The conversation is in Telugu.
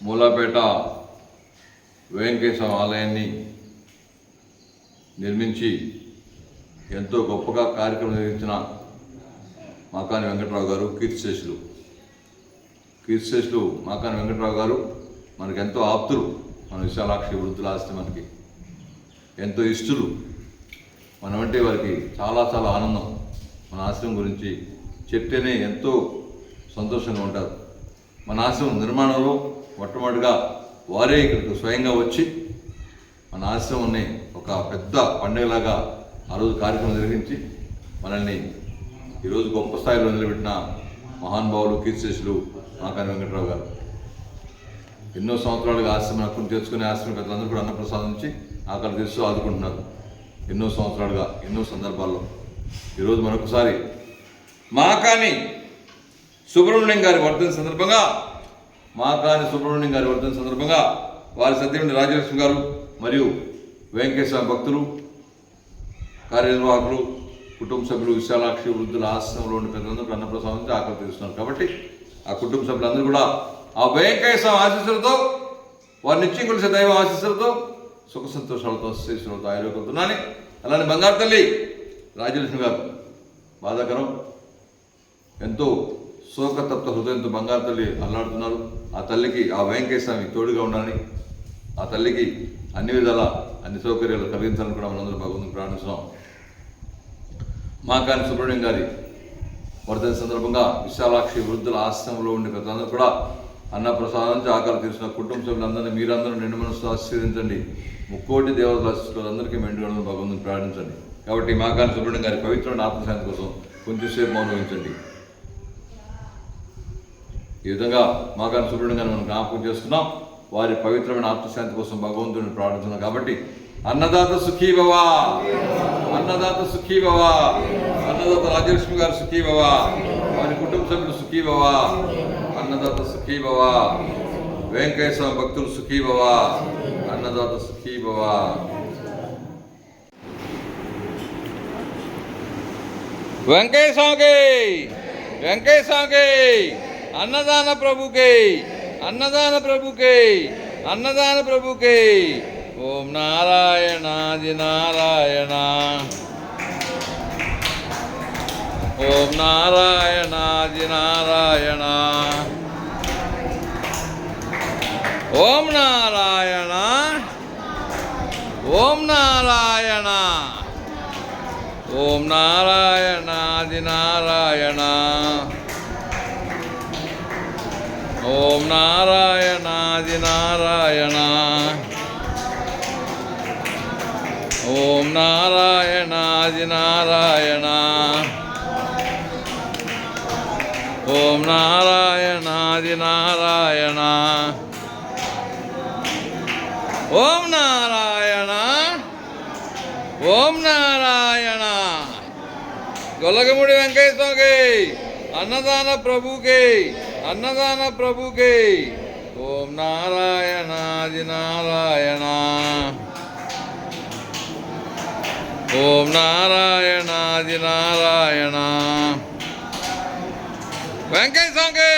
మూలాపేట వెంకటేశ్వర ఆలయాన్ని నిర్మించి ఎంతో గొప్పగా కార్యక్రమం నిర్వహించిన మాకాని వెంకట్రావు గారు కీర్తిశేషులు మాకాని వెంకట్రావు గారు మనకు ఎంతో ఆప్తులు. మన విశాలాక్షి వృద్ధుల ఆస్తి మనకి ఎంతో ఇష్టలు. మనమంటే వారికి చాలా చాలా ఆనందం. మన ఆశ్రమం గురించి చెప్తేనే ఎంతో సంతోషంగా ఉంటారు. మన ఆశ్రమం నిర్మాణంలో మొట్టమొదటిగా వారే ఇక్కడికి స్వయంగా వచ్చి మన ఆశ్రమాన్ని ఒక పెద్ద పండుగలాగా ఆ రోజు కార్యక్రమం నిర్వహించి మనల్ని ఈరోజు గొప్ప స్థాయిలో నిలబెట్టిన మహానుభావులు కీర్తిశేషులు మాకాని వెంకట్రావు గారు. ఎన్నో సంవత్సరాలుగా ఆశ్రమం హక్కును తెచ్చుకునే ఆశ్రమ పెద్దలందరూ కూడా అన్నప్రసాదం నుంచి ఆకలి తీస్తూ ఆదుకుంటున్నారు. ఎన్నో సంవత్సరాలుగా ఎన్నో సందర్భాల్లో. ఈరోజు మరొకసారి మాకాని సుబ్రహ్మణ్యం గారి వర్ధన సందర్భంగా వారి సత్యమణి రాజలక్ష్మి గారు మరియు వెంకటేశ్వర భక్తులు, కార్యనిర్వాహకులు, కుటుంబ సభ్యులు, విశాలాక్షి వృద్ధుల ఆశ్రమంలో ఉండే పెద్దలందరూ అన్నప్రసాదం నుంచి ఆకలి తీస్తున్నారు. కాబట్టి ఆ కుటుంబ సభ్యులందరూ కూడా ఆ వెంకటేశ్వర ఆశీస్సులతో, వారి నిత్యం కొలిసే దైవ ఆశీస్సులతో సుఖ సంతోషాలతో శ్రీశ్వరులతో ఆరోగ్యతున్నాను. అలానే బంగారు తల్లి రాజలక్ష్మి గారు బాధాకరం, ఎంతో శోకతప్త హృదయంతో బంగారు తల్లి అల్లాడుతున్నారు. ఆ తల్లికి ఆ వెంకటేశ్వర స్వామి తోడుగా ఉండాలని, ఆ తల్లికి అన్ని విధాల అన్ని సౌకర్యాలు కలిగించాలని కూడా మనందరూ భగవంతుని ప్రార్థిస్తున్నాం. మాకాని సుబ్రహ్మణ్యం గారి వర్ధన సందర్భంగా విశాలాక్షి వృద్ధుల ఆశ్రమంలో ఉండే పెద్దలందరూ కూడా అన్నప్రసాదం నుంచి ఆకలి తీసిన కుటుంబ సభ్యులందరినీ మీరందరూ నిండు మనసుతో ఆశీర్వదించండి. ముక్కోటి దేవతలందరికీ మెండుగలను భగవంతుని ప్రార్థించండి. కాబట్టి మాకాని సుబ్రహ్మణ్యం గారి పవిత్రమైన ఆత్మశాంతి కోసం కొంచెంసేపు మౌనం వహించండి. ఈ విధంగా మాకాని సుబ్రహ్మణ్యం గారిని మనం జ్ఞాపకం చేస్తున్నాం. వారి పవిత్రమైన ఆత్మశాంతి కోసం భగవంతుని ప్రార్థిస్తున్నాం. కాబట్టి అన్నదాత సుఖీ భవ, అన్నదాత సుఖీ భవ, అన్నదాత రాజలక్ష్మి గారు సుఖీ భవ, వారి కుటుంబ సభ్యులు సుఖీ భవ, అన్నదాత సుఖీ భవ, వెంకటేశ్వర భక్తులు సుఖీ భవ, అన్నదాత సుఖీ భవ. వెంకటేశ్వరకి అన్నదాన ప్రభుకి, అన్నదాన ప్రభుకి. ఓం నారాయణాది నారాయణ, ఓం నారాయణాది నారాయణ, ఓం నారాయణ, ఓం నారాయణ, ఓం నారాయణాది నారాయణ, ఓం నారాయణాది నారాయణ, ఓం నారాయణాది నారాయణ, ఓం నారాయణాది నారాయణ, ఓం నారాయణ, ఓం నారాయణ. గొల్లగముడి వెంకటేశ్వరకి అన్నదాన ప్రభుకి, అన్నదాన ప్రభుకి. ఓం నారాయణాది నారాయణ, ఓం నారాయణాది నారాయణ. వెంకటేశ్వరకి